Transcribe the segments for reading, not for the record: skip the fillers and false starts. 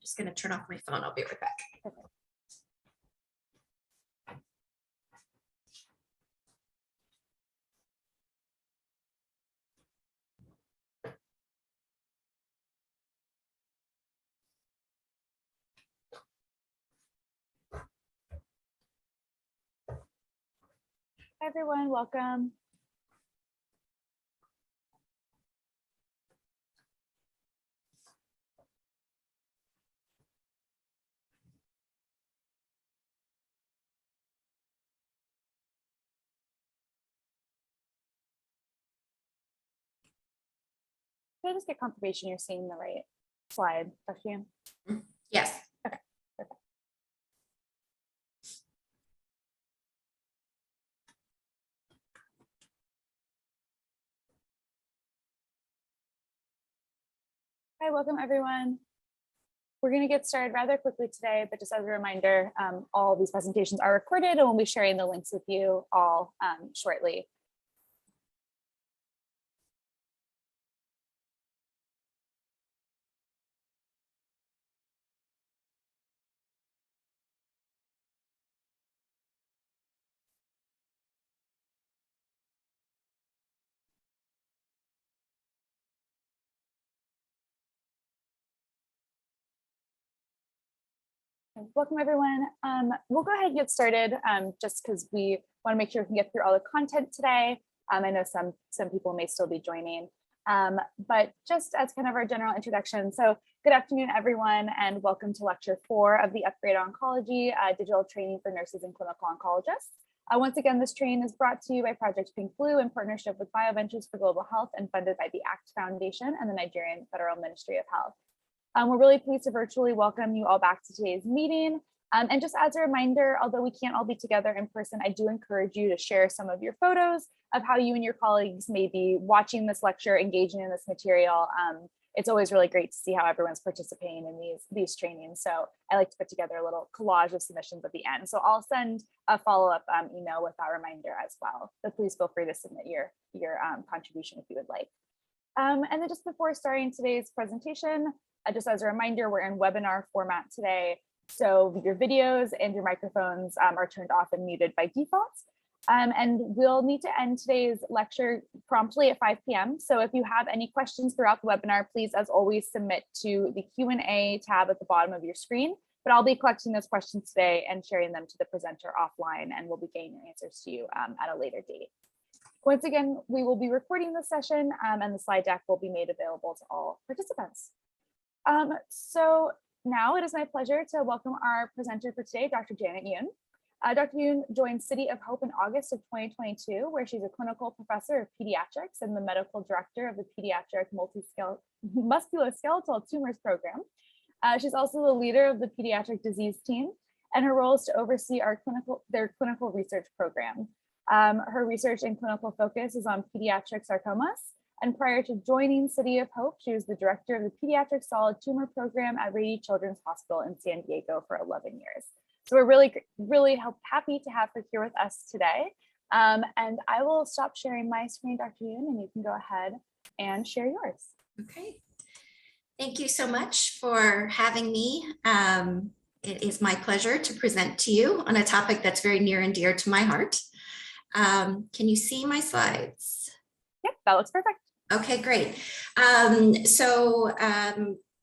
Just going to turn off my phone. I'll be right back. Okay. Hi everyone, welcome. Can I just get confirmation you're seeing the right slide, Dr. Yoon? Yes. Okay, perfect. Hi, welcome everyone. We're going to get started rather quickly today, but just as a reminder, all of these presentations are recorded and we'll be sharing the links with you all shortly. Welcome everyone. We'll go ahead and get started just because we want to make sure we can get through all the content today. I know some people may still be joining, but just as kind of our general introduction. So good afternoon, everyone, and welcome to lecture 4 of the Upgrade Oncology digital training for nurses and clinical oncologists. Once again, this training is brought to you by Project Pink Blue in partnership with BioVentures for Global Health and funded by the ACT Foundation and the Nigerian Federal Ministry of Health. We're really pleased to virtually welcome you all back to today's meeting. And just as a reminder, although we can't all be together in person, I do encourage you to share some of your photos of how you and your colleagues may be watching this lecture, engaging in this material. It's always really great to see how everyone's participating in these trainings. So I like to put together a little collage of submissions at the end. So I'll send a follow-up email with that reminder as well. But please feel free to submit your contribution if you would like. And then just before starting today's presentation, just as a reminder, we're in webinar format today. So your videos and your microphones are turned off and muted by default. And we'll need to end today's lecture promptly at 5 p.m. So if you have any questions throughout the webinar, please, as always, submit to the Q&A tab at the bottom of your screen. But I'll be collecting those questions today and sharing them to the presenter offline, and we'll be getting your answers to you at a later date. Once again, we will be recording this session and the slide deck will be made available to all participants. So now it is my pleasure to welcome our presenter for today, Dr. Janet Yoon. Dr. Yoon joined City of Hope in August of 2022, where she's a clinical professor of pediatrics and the medical director of the Pediatric Musculoskeletal Tumors Program. She's also the leader of the pediatric disease team, and her role is to oversee their clinical research program. Her research and clinical focus is on pediatric sarcomas. And prior to joining City of Hope, she was the director of the Pediatric Solid Tumor Program at Rady Children's Hospital in San Diego for 11 years. So we're really happy to have her here with us today. And I will stop sharing my screen, Dr. Yoon, and you can go ahead and share yours. Okay. Thank you so much for having me. It is my pleasure to present to you on a topic that's very near and dear to my heart. Can you see my slides? Yep, that looks perfect. Okay, great.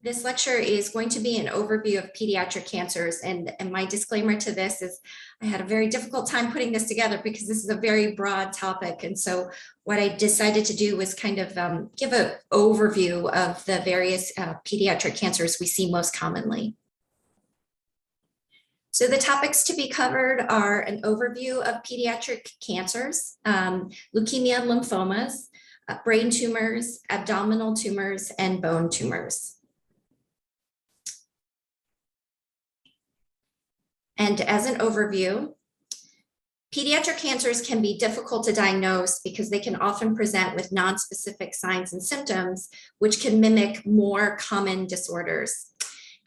This lecture is going to be an overview of pediatric cancers, and my disclaimer to this is I had a very difficult time putting this together because this is a very broad topic. And so what I decided to do was kind of give an overview of the various pediatric cancers we see most commonly. So the topics to be covered are an overview of pediatric cancers, leukemia and lymphomas, brain tumors, abdominal tumors, and bone tumors. And as an overview, pediatric cancers can be difficult to diagnose because they can often present with non-specific signs and symptoms, which can mimic more common disorders.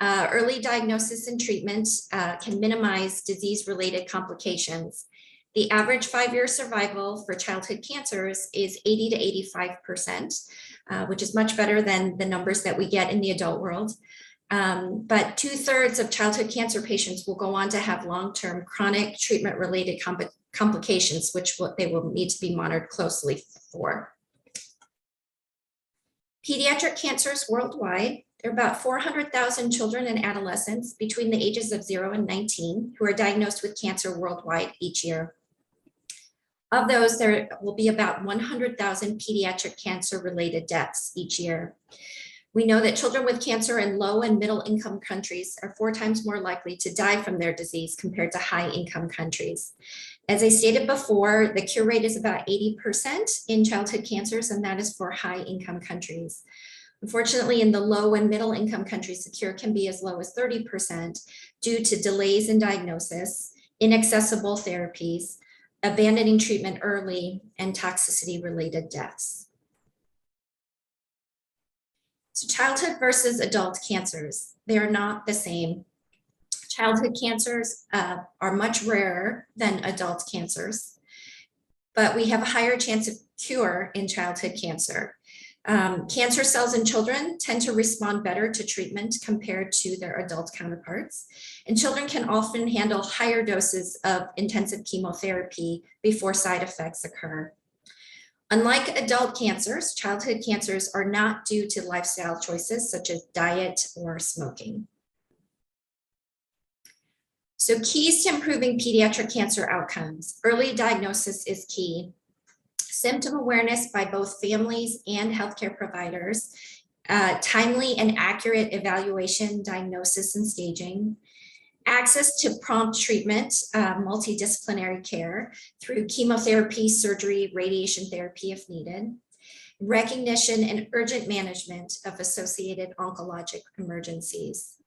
Early diagnosis and treatment can minimize disease-related complications. The average 5-year survival for childhood cancers is 80 to 85%, which is much better than the numbers that we get in the adult world. But 2/3 of childhood cancer patients will go on to have long-term chronic treatment-related complications, which they will need to be monitored closely for. Pediatric cancers worldwide, there are about 400,000 children and adolescents between the ages of 0 and 19 who are diagnosed with cancer worldwide each year. Of those, there will be about 100,000 pediatric cancer-related deaths each year. We know that children with cancer in low and middle income countries are 4 times more likely to die from their disease compared to high income countries. As I stated before, the cure rate is about 80% in childhood cancers, and that is for high income countries. Unfortunately, in the low and middle income countries, the cure can be as low as 30% due to delays in diagnosis, inaccessible therapies, abandoning treatment early, and toxicity-related deaths. So childhood versus adult cancers, they are not the same. Childhood cancers are much rarer than adult cancers, but we have a higher chance of cure in childhood cancer. Cancer cells in children tend to respond better to treatment compared to their adult counterparts, and children can often handle higher doses of intensive chemotherapy before side effects occur. Unlike adult cancers, childhood cancers are not due to lifestyle choices such as diet or smoking. So keys to improving pediatric cancer outcomes. Early diagnosis is key. Symptom awareness by both families and healthcare providers, timely and accurate evaluation, diagnosis, and staging, access to prompt treatment, multidisciplinary care through chemotherapy, surgery, radiation therapy if needed, recognition and urgent management of associated oncologic emergencies.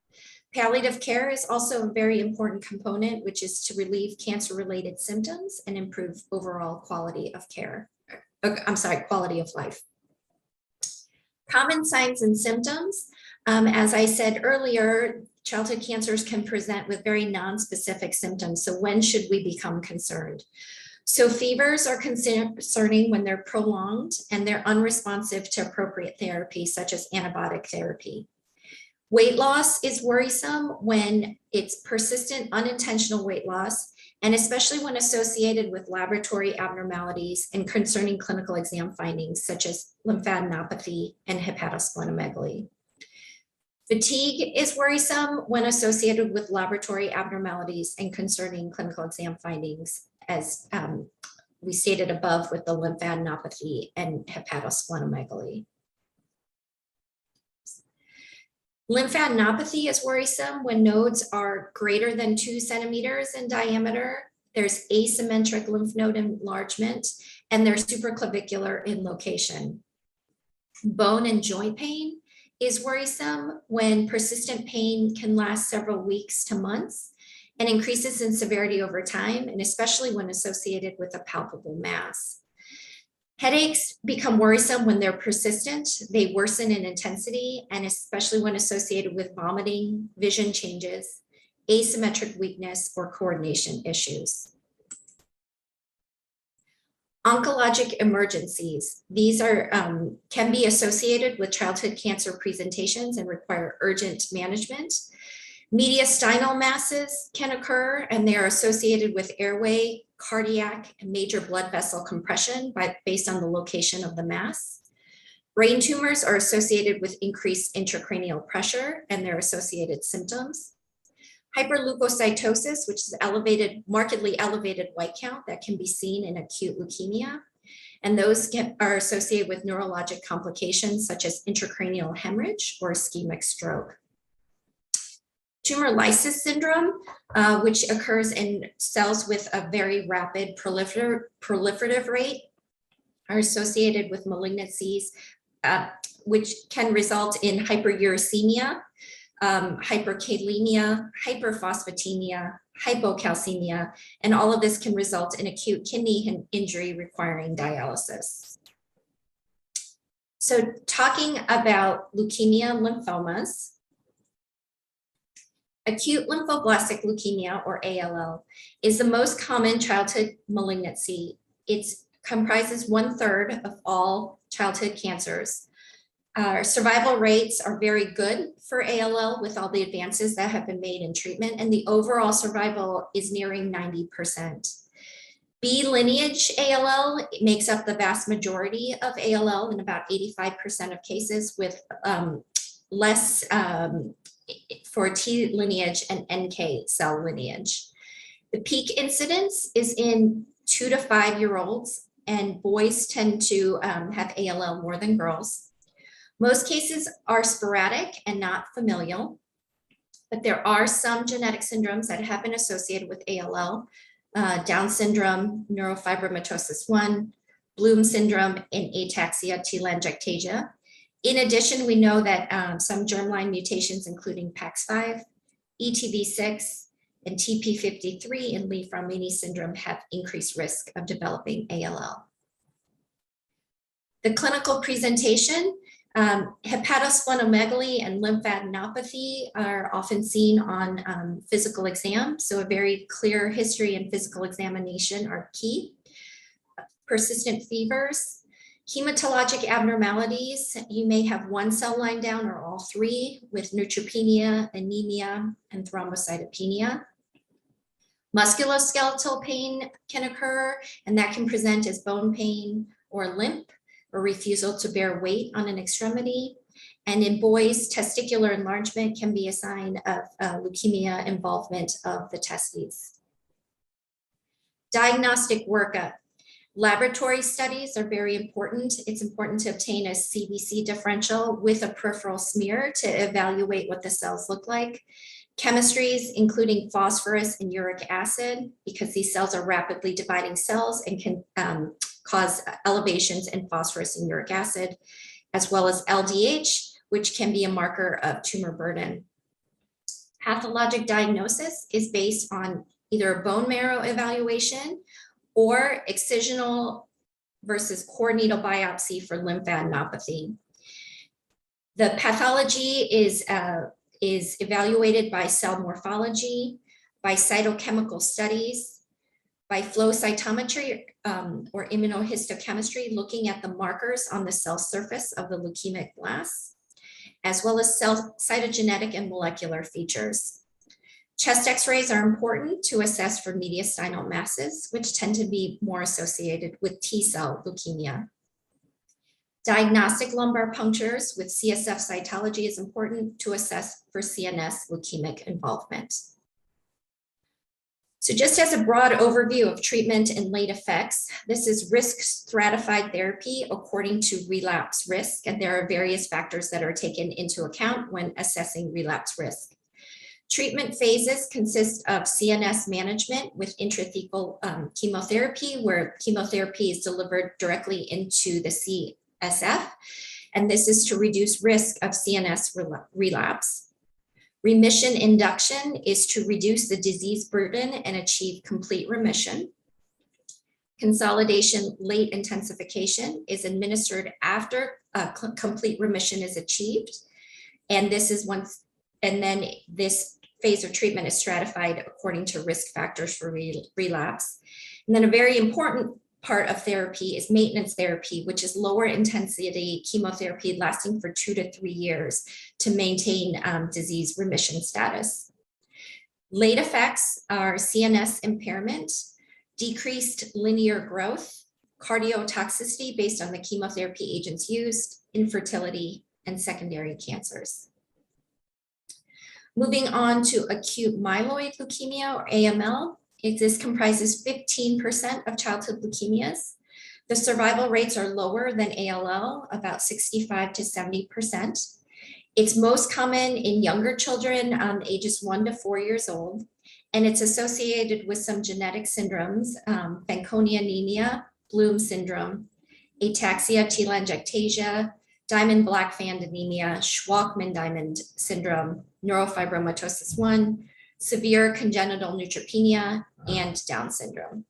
Palliative care is also a very important component, which is to relieve cancer-related symptoms and improve overall quality of care. Quality of life. Common signs and symptoms. As I said earlier, childhood cancers can present with very non-specific symptoms. So when should we become concerned? So fevers are concerning when they're prolonged and they're unresponsive to appropriate therapy, such as antibiotic therapy. Weight loss is worrisome when it's persistent, unintentional weight loss, and especially when associated with laboratory abnormalities and concerning clinical exam findings, such as lymphadenopathy and hepatosplenomegaly. Fatigue is worrisome when associated with laboratory abnormalities and concerning clinical exam findings, as we stated above with the lymphadenopathy and hepatosplenomegaly. Lymphadenopathy is worrisome when nodes are greater than 2 centimeters in diameter. There's asymmetric lymph node enlargement, and they're supraclavicular in location. Bone and joint pain is worrisome when persistent pain can last several weeks to months and increases in severity over time, and especially when associated with a palpable mass. Headaches become worrisome when they're persistent, they worsen in intensity, and especially when associated with vomiting, vision changes, asymmetric weakness, or coordination issues. Oncologic emergencies. These are can be associated with childhood cancer presentations and require urgent management. Mediastinal masses can occur, and they are associated with airway, cardiac, and major blood vessel compression based on the location of the mass. Brain tumors are associated with increased intracranial pressure and their associated symptoms. Hyperleukocytosis, which is markedly elevated white count that can be seen in acute leukemia. And those are associated with neurologic complications such as intracranial hemorrhage or ischemic stroke. Tumor lysis syndrome, which occurs in cells with a very rapid proliferative rate, are associated with malignancies, which can result in hyperuricemia, hyperkalemia, hyperphosphatemia, hypocalcemia, and all of this can result in acute kidney injury requiring dialysis. So talking about leukemia and lymphomas, acute lymphoblastic leukemia, or ALL, is the most common childhood malignancy. It comprises 1/3 of all childhood cancers. Our survival rates are very good for ALL with all the advances that have been made in treatment, and the overall survival is nearing 90%. B lineage ALL makes up the vast majority of ALL in about 85% of cases, with less for T lineage and NK cell lineage. The peak incidence is in 2 to 5 year olds, and boys tend to have ALL more than girls. Most cases are sporadic and not familial, but there are some genetic syndromes that have been associated with ALL. Down syndrome, neurofibromatosis 1, Bloom syndrome, and ataxia telangiectasia. In addition, we know that some germline mutations, including PAX5, ETV6, and TP53 in Li-Fraumeni syndrome have increased risk of developing ALL. The clinical presentation, hepatosplenomegaly and lymphadenopathy are often seen on physical exam, so a very clear history and physical examination are key. Persistent fevers, hematologic abnormalities, you may have one cell line down or all three with neutropenia, anemia, and thrombocytopenia. Musculoskeletal pain can occur, and that can present as bone pain or limp, or refusal to bear weight on an extremity. And in boys, testicular enlargement can be a sign of leukemia involvement of the testes. Diagnostic workup. Laboratory studies are very important. It's important to obtain a CBC differential with a peripheral smear to evaluate what the cells look like. Chemistries, including phosphorus and uric acid, because these cells are rapidly dividing cells and can cause elevations in phosphorus and uric acid, as well as LDH, which can be a marker of tumor burden. Pathologic diagnosis is based on either a bone marrow evaluation or excisional versus core needle biopsy for lymphadenopathy. The pathology is evaluated by cell morphology, by cytochemical studies, by flow cytometry or immunohistochemistry, looking at the markers on the cell surface of the leukemic blasts, as well as cell cytogenetic and molecular features. Chest x-rays are important to assess for mediastinal masses, which tend to be more associated with T-cell leukemia. Diagnostic lumbar punctures with CSF cytology is important to assess for CNS leukemic involvement. So just as a broad overview of treatment and late effects, this is risk stratified therapy according to relapse risk, and there are various factors that are taken into account when assessing relapse risk. Treatment phases consist of CNS management with intrathecal chemotherapy, where chemotherapy is delivered directly into the CSF, and this is to reduce risk of CNS relapse. Remission induction is to reduce the disease burden and achieve complete remission. Consolidation late intensification is administered after complete remission is achieved. And this is then this phase of treatment is stratified according to risk factors for relapse. And then a very important part of therapy is maintenance therapy, which is lower intensity chemotherapy lasting for 2 to 3 years to maintain disease remission status. Late effects are CNS impairment, decreased linear growth, cardiotoxicity based on the chemotherapy agents used, infertility, and secondary cancers. Moving on to acute myeloid leukemia or AML. This comprises 15% of childhood leukemias. The survival rates are lower than ALL, about 65 to 70%. It's most common in younger children, ages 1 to 4 years old, and it's associated with some genetic syndromes, Fanconi anemia, Bloom syndrome, ataxia telangiectasia, Diamond-Blackfan anemia, Shwachman-Diamond syndrome, neurofibromatosis 1, severe congenital neutropenia, and Down syndrome.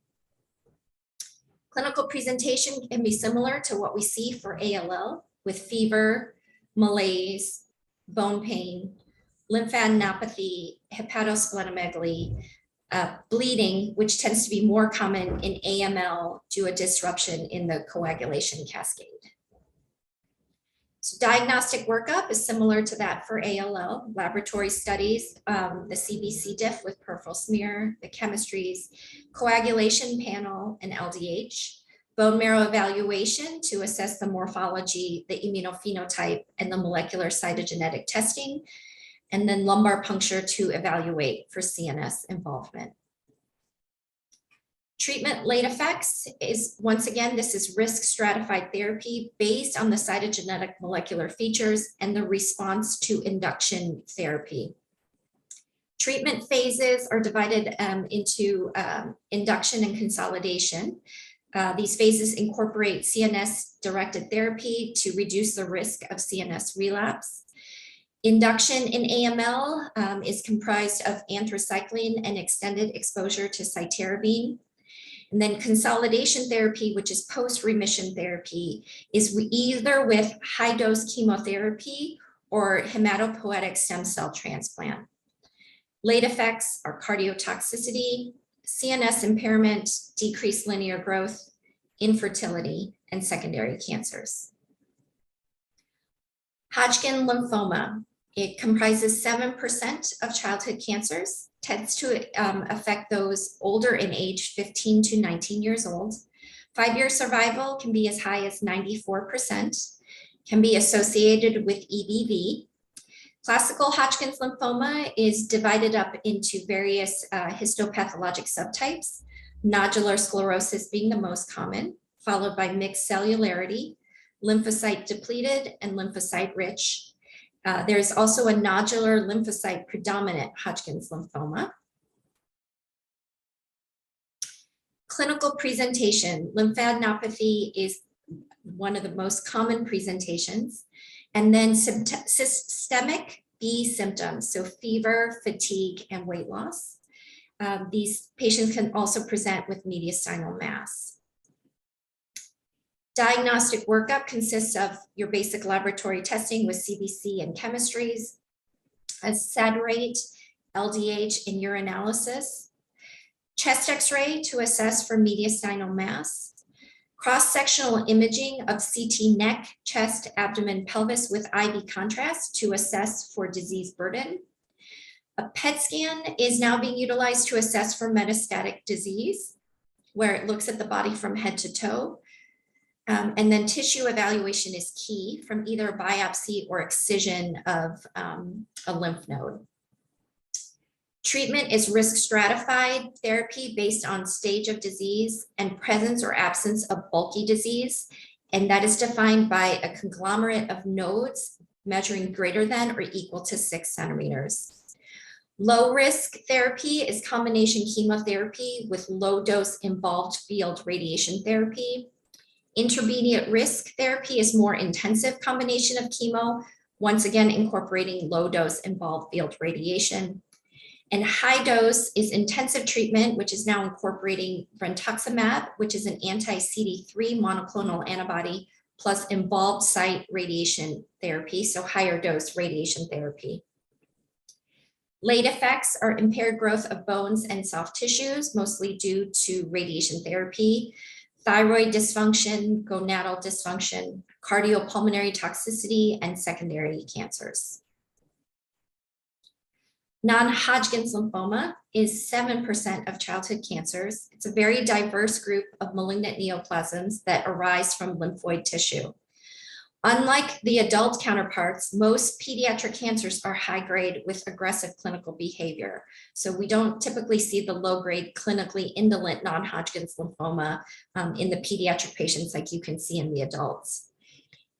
Clinical presentation can be similar to what we see for ALL, with fever, malaise, bone pain, lymphadenopathy, hepatosplenomegaly, bleeding, which tends to be more common in AML due to a disruption in the coagulation cascade. So diagnostic workup is similar to that for ALL, laboratory studies, the CBC diff with peripheral smear, the chemistries, coagulation panel, and LDH, bone marrow evaluation to assess the morphology, the immunophenotype, and the molecular cytogenetic testing, and then lumbar puncture to evaluate for CNS involvement. Treatment late effects is, once again, this is risk stratified therapy based on the cytogenetic molecular features and the response to induction therapy. Treatment phases are divided into induction and consolidation. These phases incorporate CNS-directed therapy to reduce the risk of CNS relapse. Induction in AML is comprised of anthracycline and extended exposure to cytarabine. And then consolidation therapy, which is post-remission therapy, is either with high-dose chemotherapy or hematopoietic stem cell transplant. Late effects are cardiotoxicity, CNS impairment, decreased linear growth, infertility, and secondary cancers. Hodgkin lymphoma. It comprises 7% of childhood cancers, tends to affect those older in age, 15 to 19 years old. 5-year survival can be as high as 94%, can be associated with EBV. Classical Hodgkin's lymphoma is divided up into various histopathologic subtypes, nodular sclerosis being the most common, followed by mixed cellularity, lymphocyte depleted, and lymphocyte rich. There's also a nodular lymphocyte predominant Hodgkin's lymphoma. Clinical presentation, lymphadenopathy is one of the most common presentations. And then systemic B symptoms, so fever, fatigue, and weight loss. These patients can also present with mediastinal mass. Diagnostic workup consists of your basic laboratory testing with CBC and chemistries, a SAD rate, LDH, and urinalysis, chest x-ray to assess for mediastinal mass, cross-sectional imaging of CT neck, chest, abdomen, pelvis with IV contrast to assess for disease burden. A PET scan is now being utilized to assess for metastatic disease, where it looks at the body from head to toe. And then tissue evaluation is key from either biopsy or excision of a lymph node. Treatment is risk stratified therapy based on stage of disease and presence or absence of bulky disease. And that is defined by a conglomerate of nodes measuring greater than or equal to 6 centimeters. Low risk therapy is combination chemotherapy with low dose involved field radiation therapy. Intermediate risk therapy is more intensive combination of chemo, once again incorporating low dose involved field radiation. And high dose is intensive treatment, which is now incorporating brentuximab, which is an anti-CD3 monoclonal antibody, plus involved site radiation therapy, so higher dose radiation therapy. Late effects are impaired growth of bones and soft tissues, mostly due to radiation therapy. Thyroid dysfunction, gonadal dysfunction, cardiopulmonary toxicity, and secondary cancers. Non-Hodgkin's lymphoma is 7% of childhood cancers. It's a very diverse group of malignant neoplasms that arise from lymphoid tissue. Unlike the adult counterparts, most pediatric cancers are high grade with aggressive clinical behavior. So we don't typically see the low grade clinically indolent non-Hodgkin's lymphoma in the pediatric patients like you can see in the adults.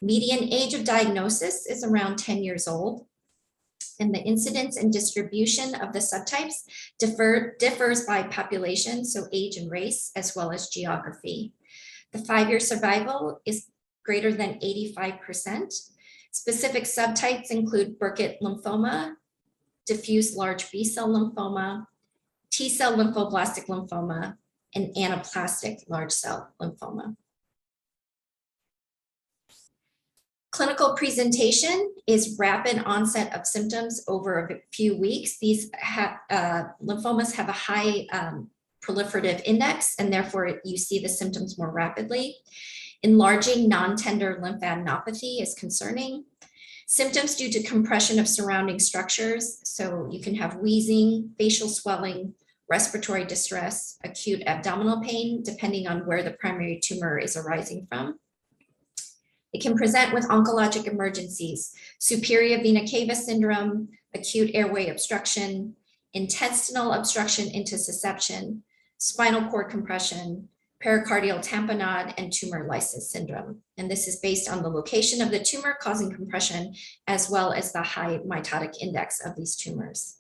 Median age of diagnosis is around 10 years old. And the incidence and distribution of the subtypes differs by population, so age and race, as well as geography. The 5-year survival is greater than 85%. Specific subtypes include Burkitt lymphoma, diffuse large B-cell lymphoma, T-cell lymphoblastic lymphoma, and anaplastic large cell lymphoma. Clinical presentation is rapid onset of symptoms over a few weeks. These lymphomas have a high proliferative index, and therefore you see the symptoms more rapidly. Enlarging non-tender lymphadenopathy is concerning. Symptoms due to compression of surrounding structures. So you can have wheezing, facial swelling, respiratory distress, acute abdominal pain, depending on where the primary tumor is arising from. It can present with oncologic emergencies, superior vena cava syndrome, acute airway obstruction, intestinal obstruction intussusception, spinal cord compression, pericardial tamponade, and tumor lysis syndrome. And this is based on the location of the tumor causing compression, as well as the high mitotic index of these tumors.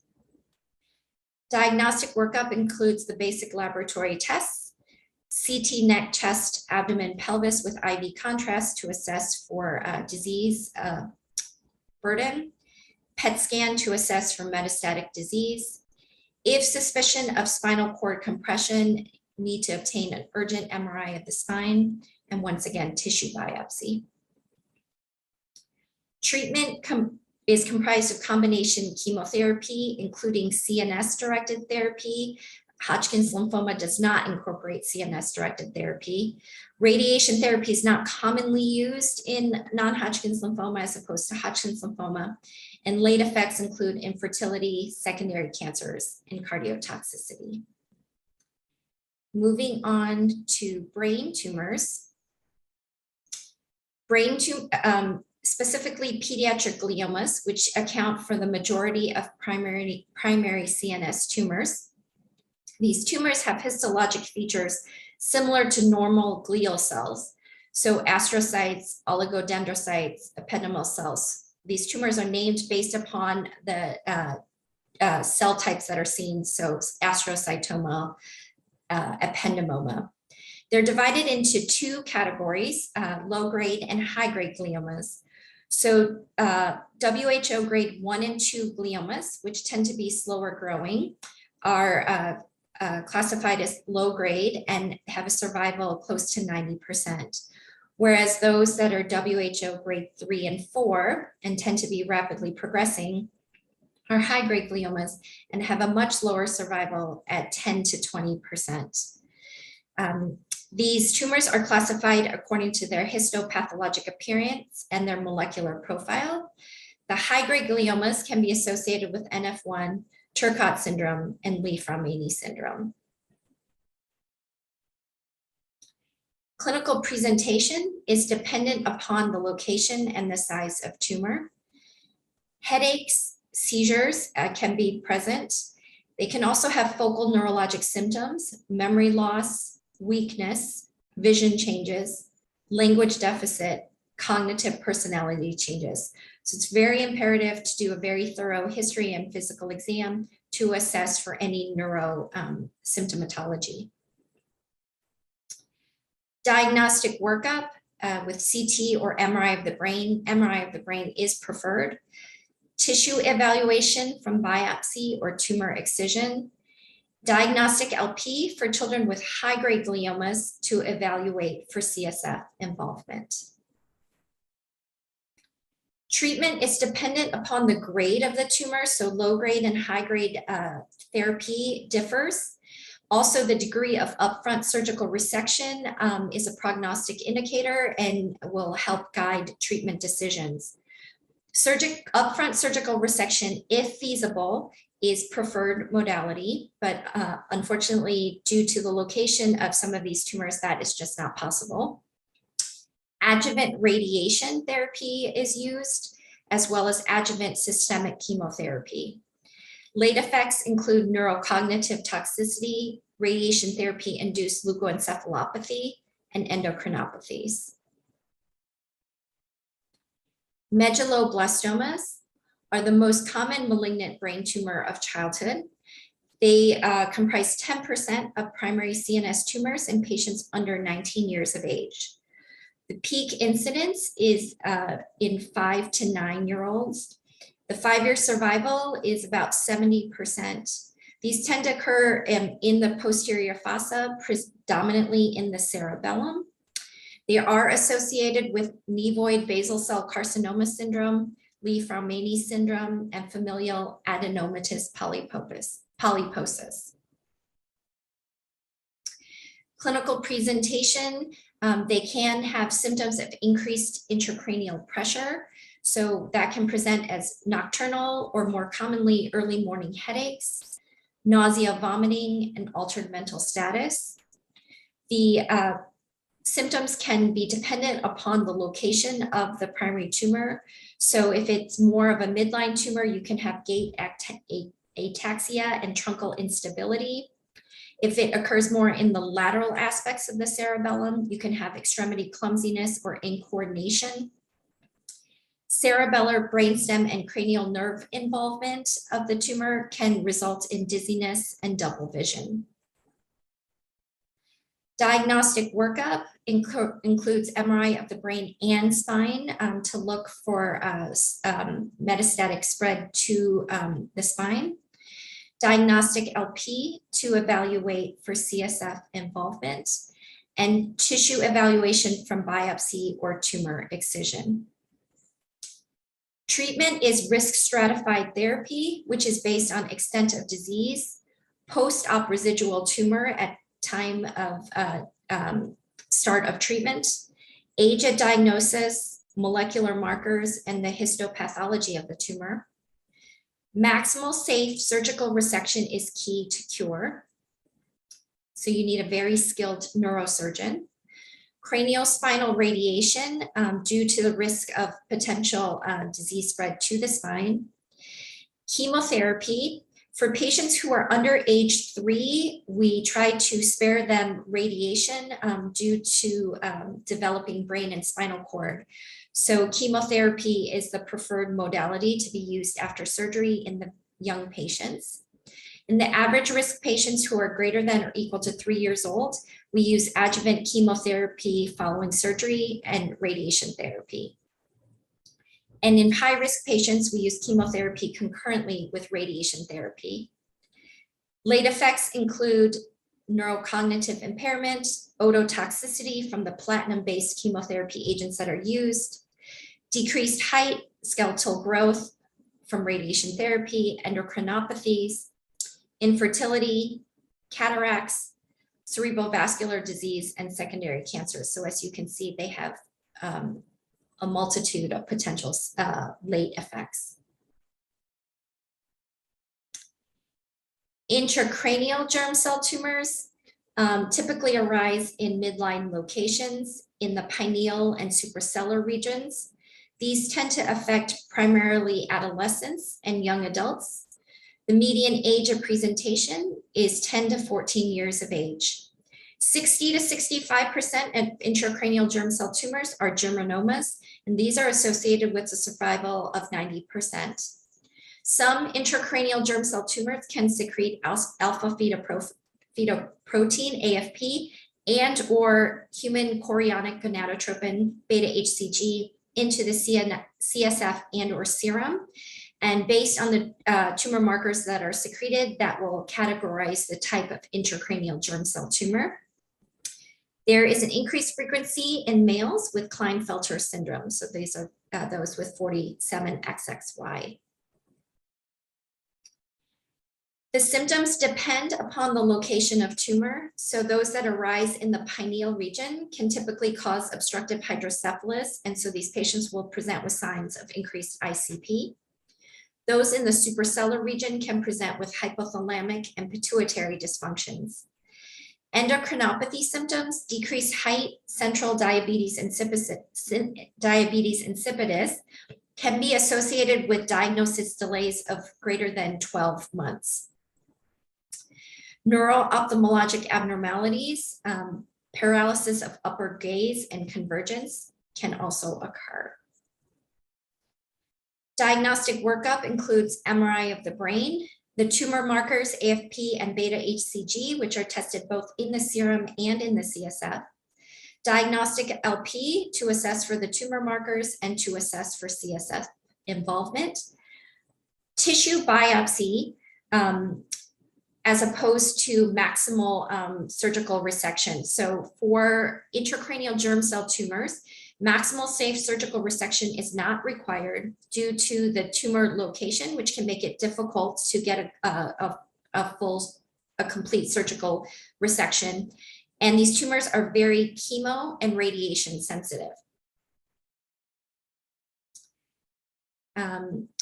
Diagnostic workup includes the basic laboratory tests, CT neck, chest, abdomen, pelvis with IV contrast to assess for disease burden, PET scan to assess for metastatic disease. If suspicion of spinal cord compression, need to obtain an urgent MRI of the spine, and once again, tissue biopsy. Treatment is comprised of combination chemotherapy, including CNS-directed therapy. Hodgkin's lymphoma does not incorporate CNS-directed therapy. Radiation therapy is not commonly used in non-Hodgkin's lymphoma as opposed to Hodgkin's lymphoma, and late effects include infertility, secondary cancers, and cardiotoxicity. Moving on to brain tumors. Specifically pediatric gliomas, which account for the majority of primary CNS tumors. These tumors have histologic features similar to normal glial cells. So astrocytes, oligodendrocytes, ependymal cells. These tumors are named based upon the cell types that are seen. So astrocytoma, ependymoma. They're divided into two categories, low-grade and high-grade gliomas. So WHO grade 1 and 2 gliomas, which tend to be slower growing, are classified as low-grade and have a survival close to 90%. Whereas those that are WHO grade 3 and 4 and tend to be rapidly progressing are high-grade gliomas and have a much lower survival at 10 to 20%. These tumors are classified according to their histopathologic appearance and their molecular profile. The high-grade gliomas can be associated with NF1, Turcotte syndrome, and Li-Fraumeni syndrome. Clinical presentation is dependent upon the location and the size of tumor. Headaches, seizures can be present. They can also have focal neurologic symptoms, memory loss, weakness, vision changes, language deficit, cognitive personality changes. So it's very imperative to do a very thorough history and physical exam to assess for any neuro symptomatology. Diagnostic workup with CT or MRI of the brain. MRI of the brain is preferred. Tissue evaluation from biopsy or tumor excision. Diagnostic LP for children with high-grade gliomas to evaluate for CSF involvement. Treatment is dependent upon the grade of the tumor, so low-grade and high-grade therapy differs. Also, the degree of upfront surgical resection is a prognostic indicator and will help guide treatment decisions. Upfront surgical resection, if feasible, is preferred modality, but unfortunately, due to the location of some of these tumors, that is just not possible. Adjuvant radiation therapy is used, as well as adjuvant systemic chemotherapy. Late effects include neurocognitive toxicity, radiation therapy-induced leukoencephalopathy, and endocrinopathies. Medulloblastomas are the most common malignant brain tumor of childhood. They comprise 10% of primary CNS tumors in patients under 19 years of age. The peak incidence is in 5 to 9-year-olds. The 5-year survival is about 70%. These tend to occur in the posterior fossa, predominantly in the cerebellum. They are associated with nevoid basal cell carcinoma syndrome, Li-Fraumeni syndrome, and familial adenomatous polyposis. Clinical presentation, They can have symptoms of increased intracranial pressure. So that can present as nocturnal or more commonly early morning headaches, nausea, vomiting, and altered mental status. The symptoms can be dependent upon the location of the primary tumor. So if it's more of a midline tumor, you can have gait ataxia and truncal instability. If it occurs more in the lateral aspects of the cerebellum, you can have extremity clumsiness or incoordination. Cerebellar brainstem and cranial nerve involvement of the tumor can result in dizziness and double vision. Diagnostic workup includes MRI of the brain and spine to look for metastatic spread to the spine. Diagnostic LP to evaluate for CSF involvement, and tissue evaluation from biopsy or tumor excision. Treatment is risk stratified therapy, which is based on extent of disease, post-op residual tumor at time of start of treatment, age at diagnosis, molecular markers, and the histopathology of the tumor. Maximal safe surgical resection is key to cure. So you need a very skilled neurosurgeon. Craniospinal radiation due to the risk of potential disease spread to the spine. Chemotherapy. For patients who are under age 3, we try to spare them radiation due to developing brain and spinal cord. So chemotherapy is the preferred modality to be used after surgery in the young patients. In the average risk patients who are greater than or equal to 3 years old, we use adjuvant chemotherapy following surgery and radiation therapy. And in high-risk patients, we use chemotherapy concurrently with radiation therapy. Late effects include neurocognitive impairment, ototoxicity from the platinum-based chemotherapy agents that are used, decreased height, skeletal growth from radiation therapy, endocrinopathies, infertility, cataracts, cerebrovascular disease, and secondary cancers. So as you can see, they have a multitude of potential late effects. Intracranial germ cell tumors typically arise in midline locations in the pineal and suprasellar regions. These tend to affect primarily adolescents and young adults. The median age of presentation is 10 to 14 years of age. 60 to 65% of intracranial germ cell tumors are germinomas, and these are associated with a survival of 90%. Some intracranial germ cell tumors can secrete alpha fetoprotein, AFP, and or human chorionic gonadotropin, beta HCG, into the CSF and or serum. And based on the tumor markers that are secreted, that will categorize the type of intracranial germ cell tumor. There is an increased frequency in males with Klinefelter syndrome. So these are those with 47XXY. The symptoms depend upon the location of tumor. So those that arise in the pineal region can typically cause obstructive hydrocephalus. And so these patients will present with signs of increased ICP. Those in the suprasellar region can present with hypothalamic and pituitary dysfunctions. Endocrinopathy symptoms, decreased height, central diabetes insipidus can be associated with diagnosis delays of greater than 12 months. Neuro-ophthalmologic abnormalities, paralysis of upward gaze and convergence can also occur. Diagnostic workup includes MRI of the brain, the tumor markers AFP and beta HCG, which are tested both in the serum and in the CSF. Diagnostic LP to assess for the tumor markers and to assess for CSF involvement. Tissue biopsy, as opposed to maximal surgical resection. So for intracranial germ cell tumors, maximal safe surgical resection is not required due to the tumor location, which can make it difficult to get a complete surgical resection. And these tumors are very chemo and radiation sensitive.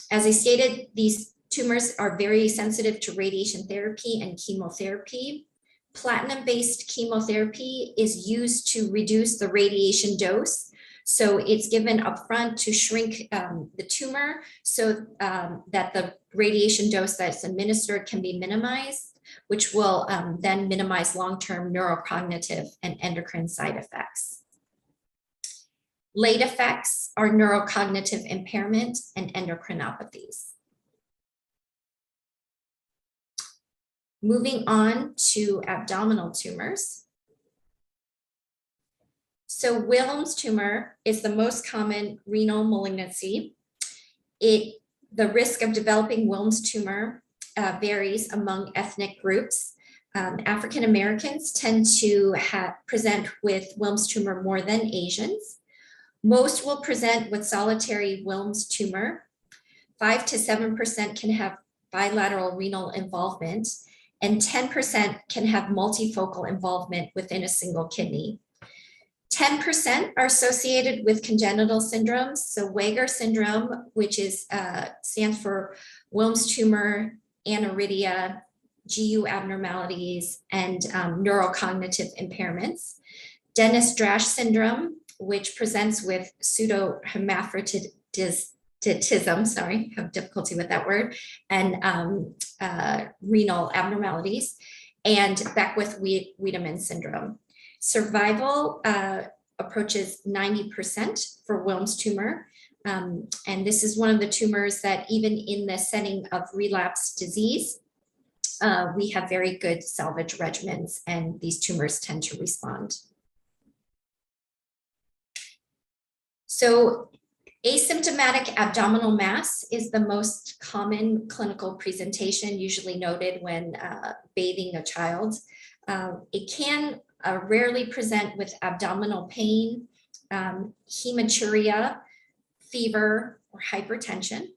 As I stated, these tumors are very sensitive to radiation therapy and chemotherapy. Platinum-based chemotherapy is used to reduce the radiation dose. So it's given upfront to shrink the tumor so that the radiation dose that's administered can be minimized, which will then minimize long-term neurocognitive and endocrine side effects. Late effects are neurocognitive impairment and endocrinopathies. Moving on to abdominal tumors. So Wilms tumor is the most common renal malignancy. The risk of developing Wilms tumor varies among ethnic groups. African Americans tend to present with Wilms tumor more than Asians. Most will present with solitary Wilms tumor. 5 to 7% can have bilateral renal involvement, and 10% can have multifocal involvement within a single kidney. 10% are associated with congenital syndromes. So Weger syndrome, which stands for Wilms tumor, aniridia, GU abnormalities, and neurocognitive impairments. Dennis-Drash syndrome, which presents with pseudohermaphroditism, sorry, I have difficulty with that word, and renal abnormalities, and Beckwith-Wiedemann syndrome. Survival approaches 90% for Wilms tumor. And this is one of the tumors that even in the setting of relapsed disease, we have very good salvage regimens, and these tumors tend to respond. So asymptomatic abdominal mass is the most common clinical presentation, usually noted when bathing a child. It can rarely present with abdominal pain, hematuria, fever, or hypertension.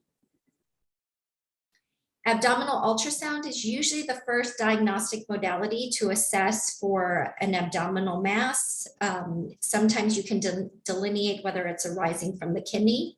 Abdominal ultrasound is usually the first diagnostic modality to assess for an abdominal mass. Sometimes you can delineate whether it's arising from the kidney.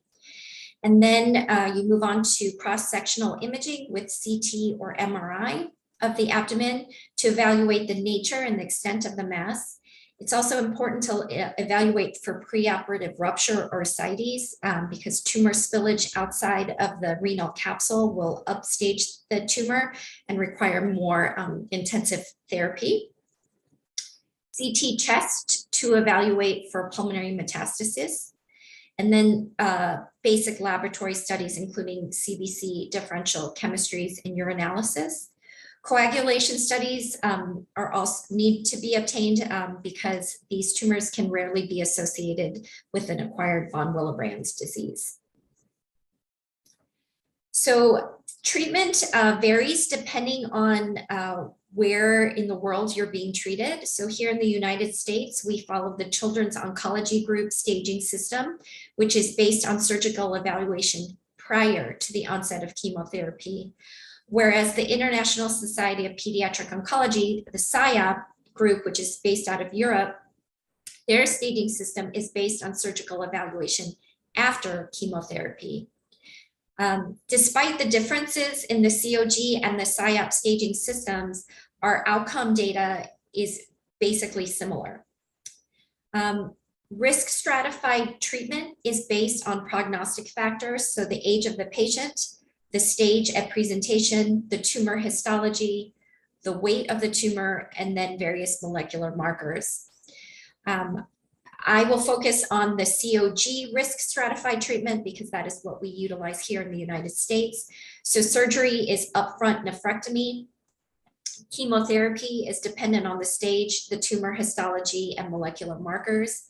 And then you move on to cross-sectional imaging with CT or MRI of the abdomen to evaluate the nature and the extent of the mass. It's also important to evaluate for preoperative rupture or ascites because tumor spillage outside of the renal capsule will upstage the tumor and require more intensive therapy. CT chest to evaluate for pulmonary metastasis. And then basic laboratory studies, including CBC differential chemistries and urinalysis. Coagulation studies are also need to be obtained because these tumors can rarely be associated with an acquired von Willebrand's disease. So treatment varies depending on where in the world you're being treated. So here in the United States, we follow the Children's Oncology Group staging system, which is based on surgical evaluation prior to the onset of chemotherapy. Whereas the International Society of Pediatric Oncology, the SIOP group, which is based out of Europe, their staging system is based on surgical evaluation after chemotherapy. Despite the differences in the COG and the SIOP staging systems, our outcome data is basically similar. Risk stratified treatment is based on prognostic factors, so the age of the patient, the stage at presentation, the tumor histology, the weight of the tumor, and then various molecular markers. I will focus on the COG risk stratified treatment because that is what we utilize here in the United States. So surgery is upfront nephrectomy. Chemotherapy is dependent on the stage, the tumor histology, and molecular markers.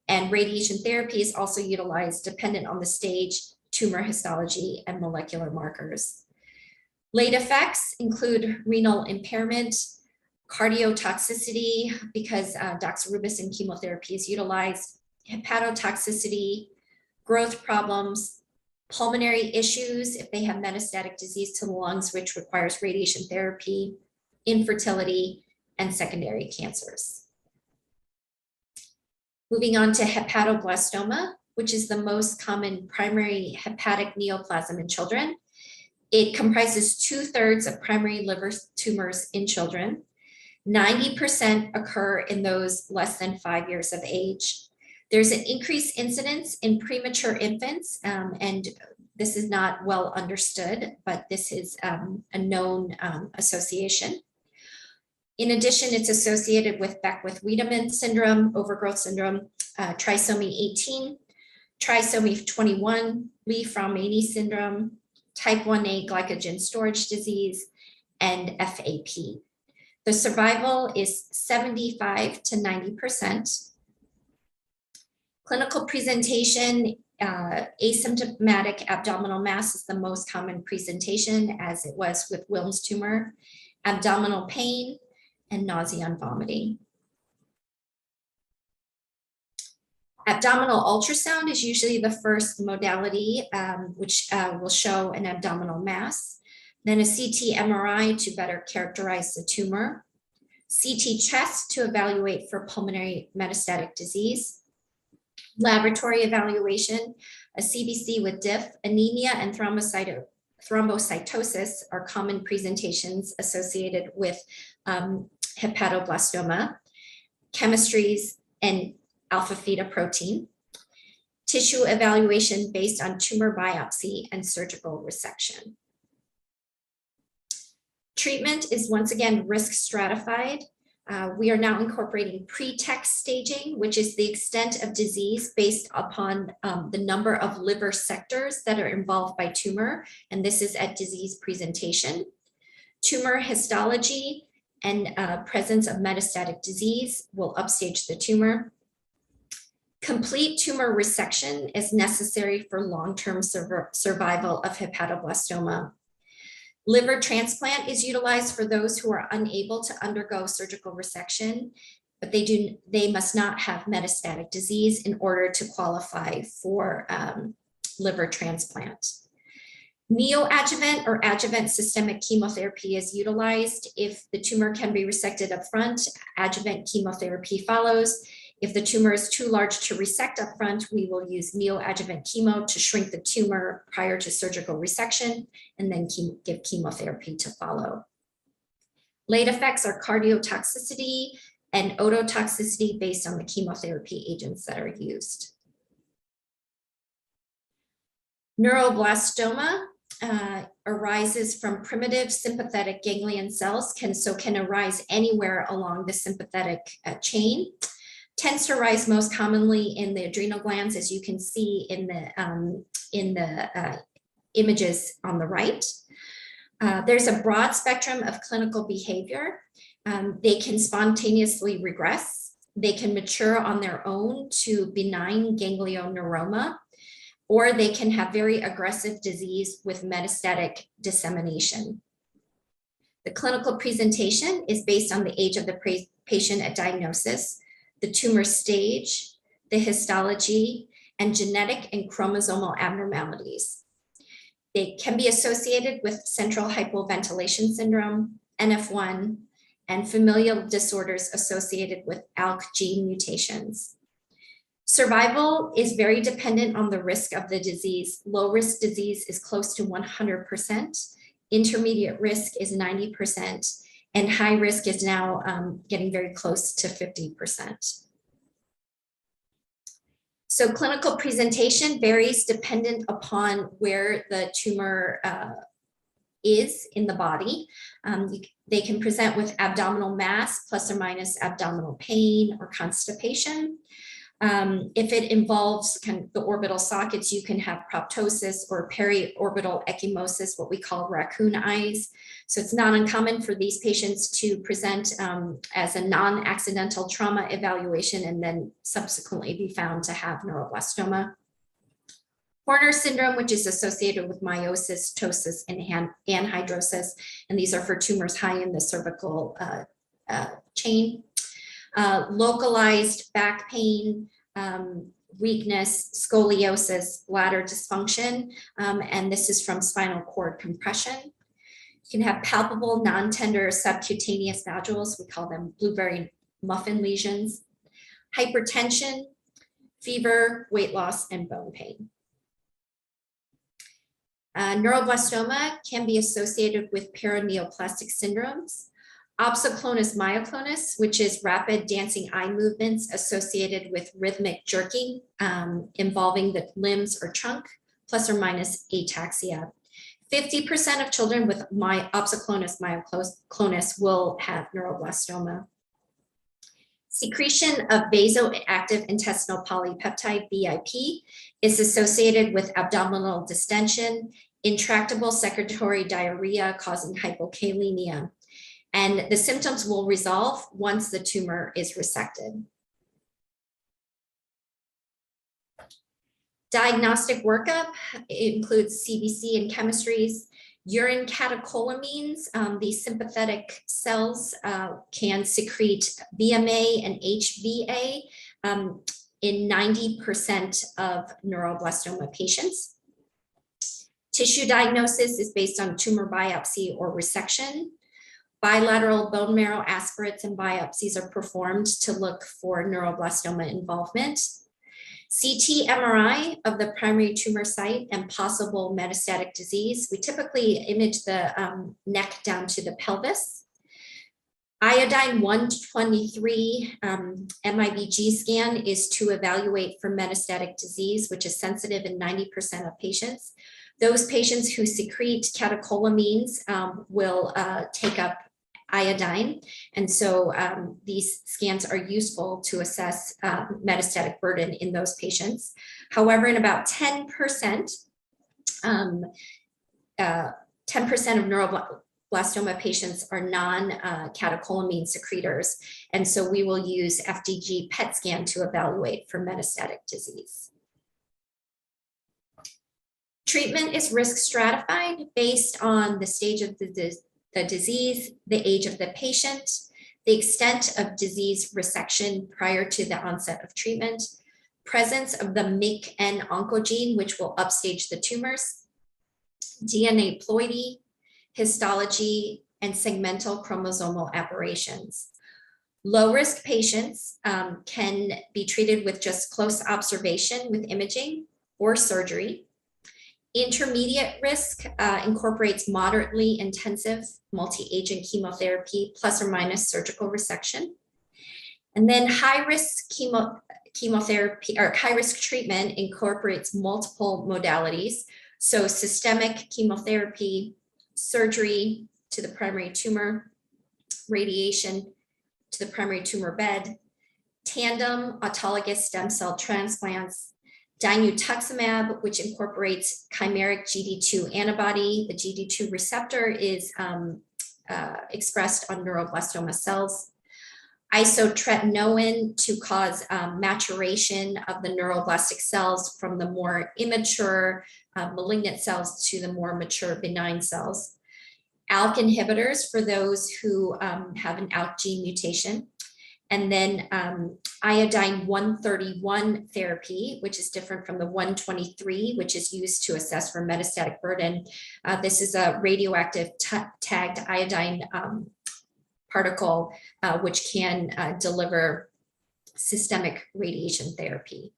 And radiation therapy is also utilized dependent on the stage, tumor histology, and molecular markers. Late effects include renal impairment, cardiotoxicity because doxorubicin chemotherapy is utilized, hepatotoxicity, growth problems, pulmonary issues if they have metastatic disease to the lungs, which requires radiation therapy, infertility, and secondary cancers. Moving on to hepatoblastoma, which is the most common primary hepatic neoplasm in children. It comprises 2/3 of primary liver tumors in children. 90% occur in those less than 5 years of age. There's an increased incidence in premature infants, and this is not well understood, but this is a known association. In addition, it's associated with Beckwith-Wiedemann syndrome, overgrowth syndrome, trisomy 18, trisomy 21, Lee-Fraumeni syndrome, type 1A glycogen storage disease, and FAP. The survival is 75 to 90%. Clinical presentation, asymptomatic abdominal mass is the most common presentation, as it was with Wilms tumor, abdominal pain, and nausea and vomiting. Abdominal ultrasound is usually the first modality, which will show an abdominal mass. Then a CT MRI to better characterize the tumor. CT chest to evaluate for pulmonary metastatic disease. Laboratory evaluation, a CBC with diff, anemia, and thrombocytosis are common presentations associated with hepatoblastoma. Chemistries and alpha fetoprotein. Tissue evaluation based on tumor biopsy and surgical resection. Treatment is once again risk stratified. We are now incorporating pretext staging, which is the extent of disease based upon the number of liver sectors that are involved by tumor, and this is at disease presentation. Tumor histology and presence of metastatic disease will upstage the tumor. Complete tumor resection is necessary for long-term survival of hepatoblastoma. Liver transplant is utilized for those who are unable to undergo surgical resection, but they must not have metastatic disease in order to qualify for liver transplant. Neoadjuvant or adjuvant systemic chemotherapy is utilized. If the tumor can be resected up front, adjuvant chemotherapy follows. If the tumor is too large to resect up front, we will use neoadjuvant chemo to shrink the tumor prior to surgical resection, and then give chemotherapy to follow. Late effects are cardiotoxicity and ototoxicity based on the chemotherapy agents that are used. Neuroblastoma arises from primitive sympathetic ganglion cells, can arise anywhere along the sympathetic chain. Tends to rise most commonly in the adrenal glands, as you can see in the images on the right. There's a broad spectrum of clinical behavior. They can spontaneously regress. They can mature on their own to benign ganglioneuroma, or they can have very aggressive disease with metastatic dissemination. The clinical presentation is based on the age of the patient at diagnosis, the tumor stage, the histology, and genetic and chromosomal abnormalities. They can be associated with central hypoventilation syndrome, NF1, and familial disorders associated with ALK gene mutations. Survival is very dependent on the risk of the disease. Low risk disease is close to 100%. Intermediate risk is 90%. And high risk is now getting very close to 50%. So clinical presentation varies dependent upon where the tumor is in the body. They can present with abdominal mass plus or minus abdominal pain or constipation. If it involves kind of the orbital sockets, you can have proptosis or periorbital ecchymosis, what we call raccoon eyes. So it's not uncommon for these patients to present as a non-accidental trauma evaluation and then subsequently be found to have neuroblastoma. Horner syndrome, which is associated with meiosis, ptosis, and anhidrosis, and these are for tumors high in the cervical chain. Localized back pain, weakness, scoliosis, bladder dysfunction, and this is from spinal cord compression. You can have palpable non-tender subcutaneous nodules, we call them blueberry muffin lesions. Hypertension, fever, weight loss, and bone pain. Neuroblastoma can be associated with paraneoplastic syndromes. Opsoclonus myoclonus, which is rapid dancing eye movements associated with rhythmic jerking involving the limbs or trunk, plus or minus ataxia. 50% of children with opsoclonus myoclonus will have neuroblastoma. Secretion of vasoactive intestinal polypeptide, VIP, is associated with abdominal distension, intractable secretory diarrhea causing hypokalemia. And the symptoms will resolve once the tumor is resected. Diagnostic workup includes CBC and chemistries. Urine catecholamines, these sympathetic cells can secrete VMA and HVA in 90% of neuroblastoma patients. Tissue diagnosis is based on tumor biopsy or resection. Bilateral bone marrow aspirates and biopsies are performed to look for neuroblastoma involvement. CT MRI of the primary tumor site and possible metastatic disease. We typically image the neck down to the pelvis. Iodine 123 MIBG scan is to evaluate for metastatic disease, which is sensitive in 90% of patients. Those patients who secrete catecholamines will take up iodine. And so these scans are useful to assess metastatic burden in those patients. However, in about 10% of neuroblastoma patients are non-catecholamine secretors. And so we will use FDG PET scan to evaluate for metastatic disease. Treatment is risk stratified based on the stage of the disease, the age of the patient, the extent of disease resection prior to the onset of treatment, presence of the MYC-N oncogene, which will upstage the tumors, DNA ploidy, histology, and segmental chromosomal aberrations. Low-risk patients can be treated with just close observation with imaging or surgery. Intermediate risk incorporates moderately intensive multi-agent chemotherapy plus or minus surgical resection. And then high-risk chemotherapy or high-risk treatment incorporates multiple modalities. So systemic chemotherapy, surgery to the primary tumor, radiation to the primary tumor bed, tandem autologous stem cell transplants, dinutuximab, which incorporates chimeric GD2 antibody. The GD2 receptor is expressed on neuroblastoma cells. Isotretinoin to cause maturation of the neuroblastic cells from the more immature malignant cells to the more mature benign cells. ALK inhibitors for those who have an ALK gene mutation. And then iodine 131 therapy, which is different from the 123, which is used to assess for metastatic burden. This is a radioactive tagged iodine particle, which can deliver systemic radiation therapy.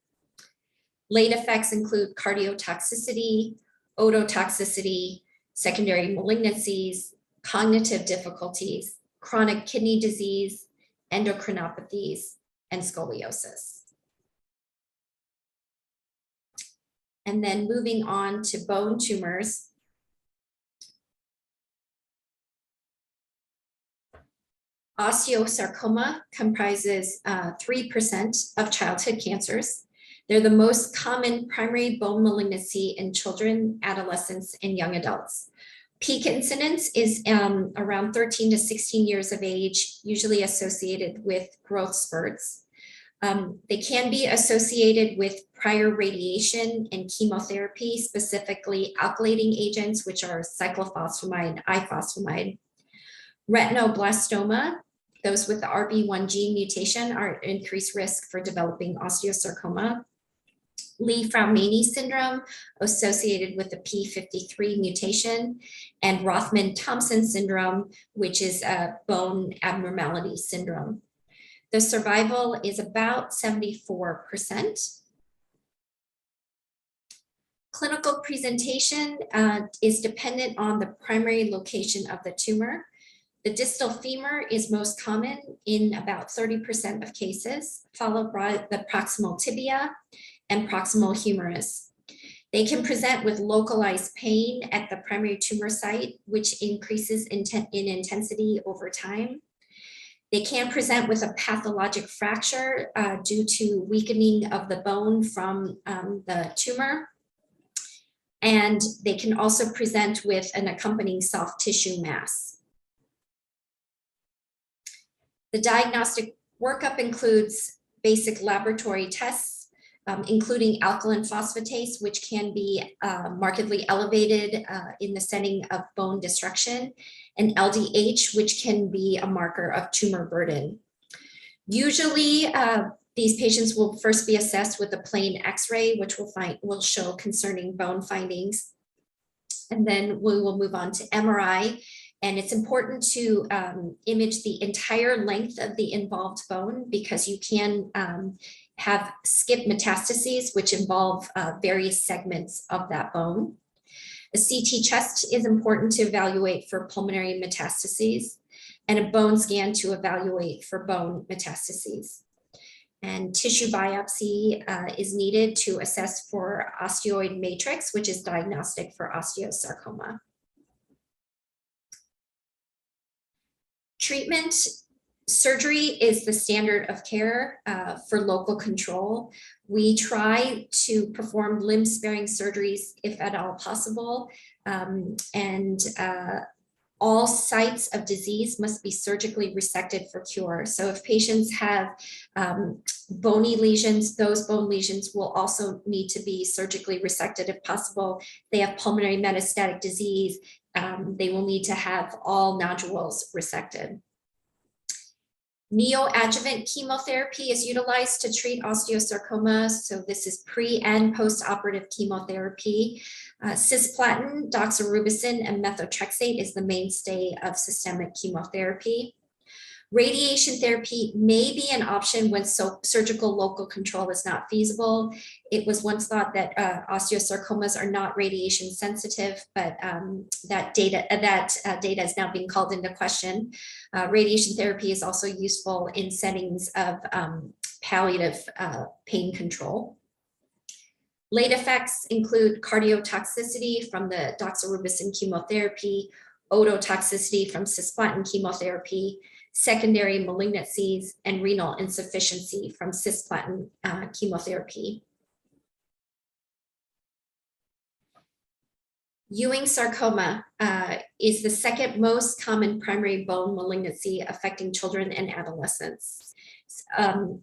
Late effects include cardiotoxicity, ototoxicity, secondary malignancies, cognitive difficulties, chronic kidney disease, endocrinopathies, and scoliosis. And then moving on to bone tumors. Osteosarcoma comprises 3% of childhood cancers. They're the most common primary bone malignancy in children, adolescents, and young adults. Peak incidence is around 13 to 16 years of age, usually associated with growth spurts. They can be associated with prior radiation and chemotherapy, specifically alkylating agents, which are cyclophosphamide, ifosfamide. Retinoblastoma, those with the RB1 gene mutation are at increased risk for developing osteosarcoma. Lee-Fraumeni syndrome associated with the P53 mutation, and Rothman-Thompson syndrome, which is a bone abnormality syndrome. The survival is about 74%. Clinical presentation is dependent on the primary location of the tumor. The distal femur is most common in about 30% of cases, followed by the proximal tibia and proximal humerus. They can present with localized pain at the primary tumor site, which increases in intensity over time. They can present with a pathologic fracture due to weakening of the bone from the tumor. And they can also present with an accompanying soft tissue mass. The diagnostic workup includes basic laboratory tests, including alkaline phosphatase, which can be markedly elevated in the setting of bone destruction, and LDH, which can be a marker of tumor burden. Usually, these patients will first be assessed with a plain X-ray, which will show concerning bone findings. And then we will move on to MRI. And it's important to image the entire length of the involved bone because you can have skip metastases, which involve various segments of that bone. A CT chest is important to evaluate for pulmonary metastases, and a bone scan to evaluate for bone metastases. And tissue biopsy is needed to assess for osteoid matrix, which is diagnostic for osteosarcoma. Treatment: surgery is the standard of care for local control. We try to perform limb-sparing surgeries if at all possible, and all sites of disease must be surgically resected for cure. So if patients have bony lesions, those bone lesions will also need to be surgically resected if possible. They have pulmonary metastatic disease, they will need to have all nodules resected. Neoadjuvant chemotherapy is utilized to treat osteosarcoma. So this is pre and post-operative chemotherapy. Cisplatin, doxorubicin, and methotrexate is the mainstay of systemic chemotherapy. Radiation therapy may be an option when surgical local control is not feasible. It was once thought that osteosarcomas are not radiation sensitive, but that data is now being called into question. Radiation therapy is also useful in settings of palliative pain control. Late effects include cardiotoxicity from the doxorubicin chemotherapy, ototoxicity from cisplatin chemotherapy, secondary malignancies, and renal insufficiency from cisplatin chemotherapy. Ewing sarcoma is the second most common primary bone malignancy affecting children and adolescents.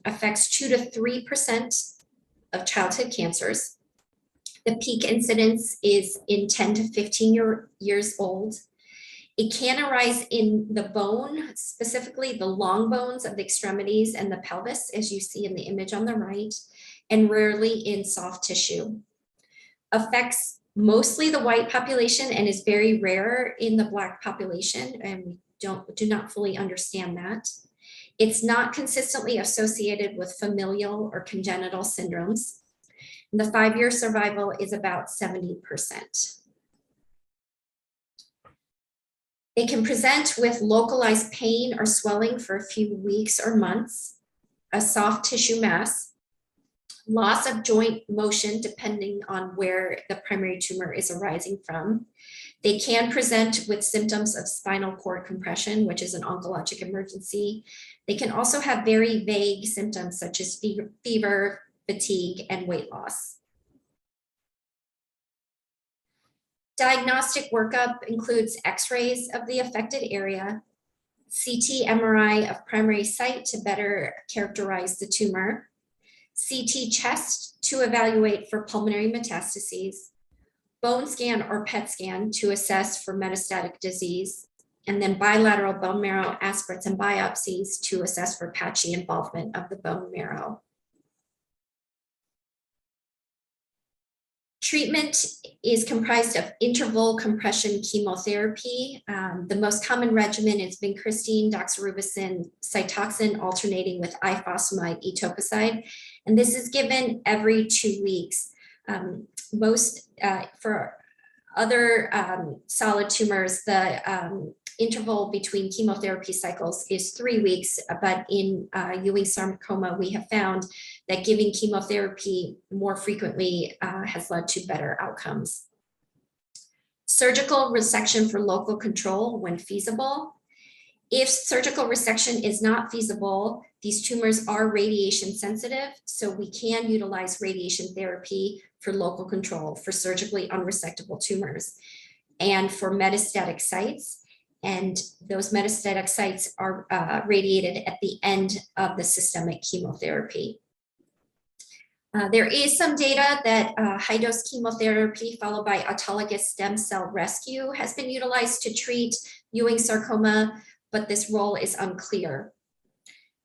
Affects 2 to 3% of childhood cancers. The peak incidence is in 10 to 15 years old. It can arise in the bone, specifically the long bones of the extremities and the pelvis, as you see in the image on the right, and rarely in soft tissue. Affects mostly the white population and is very rare in the Black population, and we do not fully understand that. It's not consistently associated with familial or congenital syndromes. And the 5-year survival is about 70%. They can present with localized pain or swelling for a few weeks or months, a soft tissue mass, loss of joint motion depending on where the primary tumor is arising from. They can present with symptoms of spinal cord compression, which is an oncologic emergency. They can also have very vague symptoms such as fever, fatigue, and weight loss. Diagnostic workup includes X-rays of the affected area, CT MRI of primary site to better characterize the tumor, CT chest to evaluate for pulmonary metastases, bone scan or PET scan to assess for metastatic disease, and then bilateral bone marrow aspirates and biopsies to assess for patchy involvement of the bone marrow. Treatment is comprised of interval compression chemotherapy. The most common regimen is vincristine, doxorubicin, Cytoxan alternating with ifosfamide, etoposide, and this is given every 2 weeks. for other solid tumors, the interval between chemotherapy cycles is 3 weeks, but in Ewing sarcoma, we have found that giving chemotherapy more frequently has led to better outcomes. Surgical resection for local control when feasible. If surgical resection is not feasible, these tumors are radiation sensitive, so we can utilize radiation therapy for local control for surgically unresectable tumors and for metastatic sites. And those metastatic sites are radiated at the end of the systemic chemotherapy. There is some data that high-dose chemotherapy followed by autologous stem cell rescue has been utilized to treat Ewing sarcoma, but this role is unclear.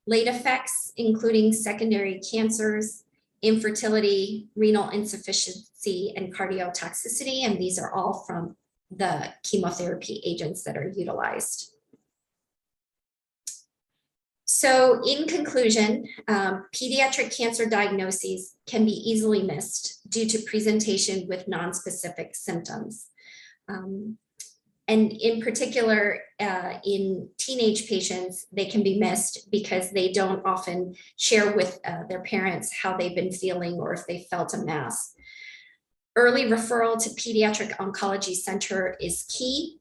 Late effects, including secondary cancers, infertility, renal insufficiency, and cardiotoxicity, and these are all from the chemotherapy agents that are utilized. So in conclusion, pediatric cancer diagnoses can be easily missed due to presentation with nonspecific symptoms. And in particular, in teenage patients, they can be missed because they don't often share with their parents how they've been feeling or if they felt a mass. Early referral to Pediatric Oncology Center is key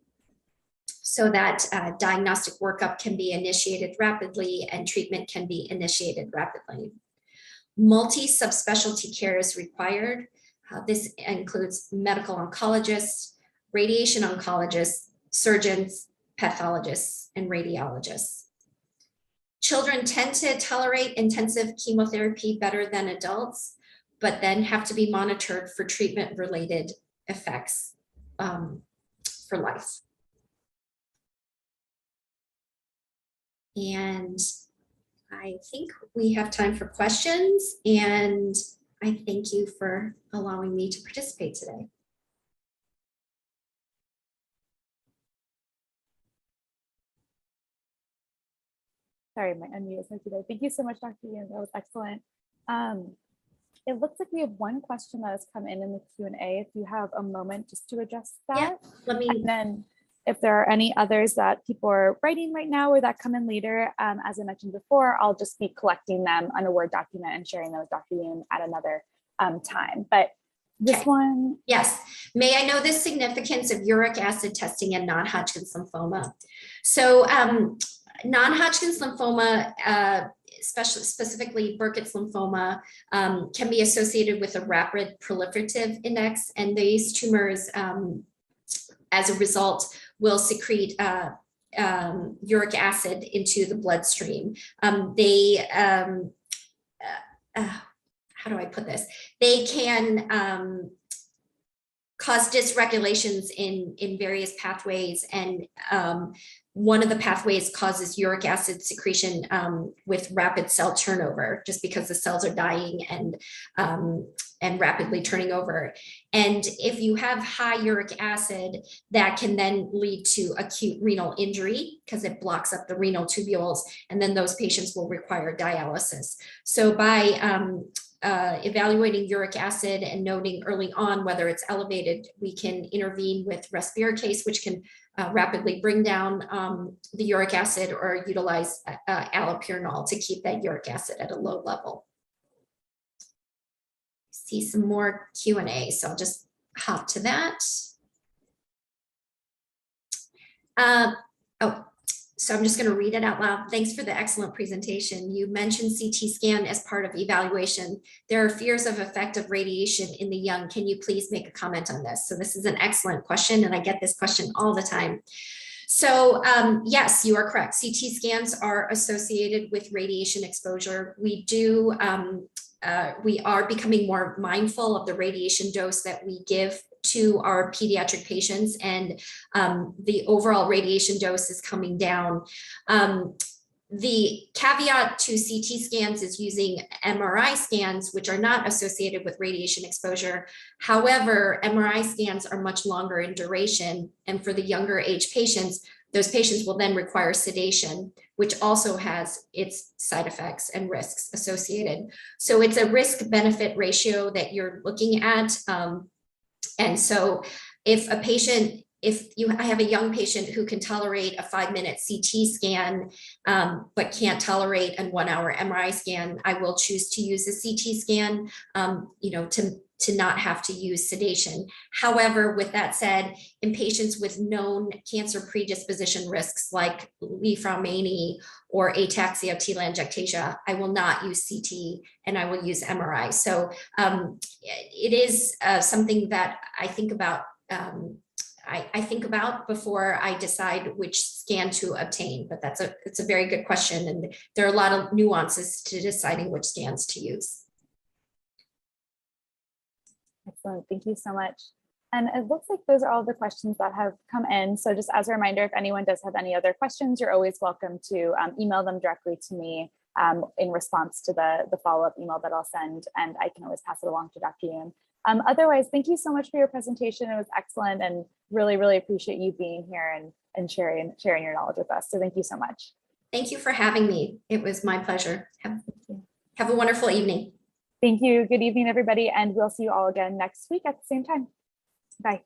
so that diagnostic workup can be initiated rapidly and treatment can be initiated rapidly. Multi-subspecialty care is required. This includes medical oncologists, radiation oncologists, surgeons, pathologists, and radiologists. Children tend to tolerate intensive chemotherapy better than adults, but then have to be monitored for treatment-related effects for life. And I think we have time for questions, and I thank you for allowing me to participate today. Sorry, my unmute was not today. Thank you so much, Dr. Yoon. That was excellent. It looks like we have one question that has come in the Q&A. If you have a moment just to address that. Yeah, and then if there are any others that people are writing right now or that come in later, as I mentioned before, I'll just be collecting them on a Word document and sharing those with Dr. Yoon at another time. But this one. Yes. May I know the significance of uric acid testing in non-Hodgkin's lymphoma? So non-Hodgkin's lymphoma, specifically Burkitt's lymphoma, can be associated with a rapid proliferative index, and these tumors, as a result, will secrete uric acid into the bloodstream. How do I put this? They can cause dysregulations in various pathways, and one of the pathways causes uric acid secretion with rapid cell turnover, just because the cells are dying and rapidly turning over. And if you have high uric acid, that can then lead to acute renal injury because it blocks up the renal tubules, and then those patients will require dialysis. So by evaluating uric acid and noting early on whether it's elevated, we can intervene with respiricase, which can rapidly bring down the uric acid, or utilize allopurinol to keep that uric acid at a low level. See some more Q&A, so I'll just hop to that. So I'm just going to read it out loud. Thanks for the excellent presentation. You mentioned CT scan as part of evaluation. There are fears of effective radiation in the young. Can you please make a comment on this? So this is an excellent question, and I get this question all the time. So yes, you are correct. CT scans are associated with radiation exposure. We are becoming more mindful of the radiation dose that we give to our pediatric patients, and the overall radiation dose is coming down. The caveat to CT scans is using MRI scans, which are not associated with radiation exposure. However, MRI scans are much longer in duration, and for the younger age patients, those patients will then require sedation, which also has its side effects and risks associated. So it's a risk-benefit ratio that you're looking at. And so if I have a young patient who can tolerate a 5-minute CT scan, but can't tolerate a 1-hour MRI scan, I will choose to use a CT scan, to not have to use sedation. However, with that said, in patients with known cancer predisposition risks like leishmania or ataxia telangiectasia, I will not use CT and I will use MRI. So it is something that I think about. I think about before I decide which scan to obtain, but it's a very good question, and there are a lot of nuances to deciding which scans to use. Excellent, thank you so much. And it looks like those are all the questions that have come in. So just as a reminder, if anyone does have any other questions, you're always welcome to email them directly to me in response to the follow-up email that I'll send, and I can always pass it along to Dr. Yoon. Otherwise, thank you so much for your presentation. It was excellent, and really, really appreciate you being here and sharing your knowledge with us. So thank you so much. Thank you for having me. It was my pleasure. Have a wonderful evening. Thank you. Good evening, everybody. And we'll see you all again next week at the same time. Bye.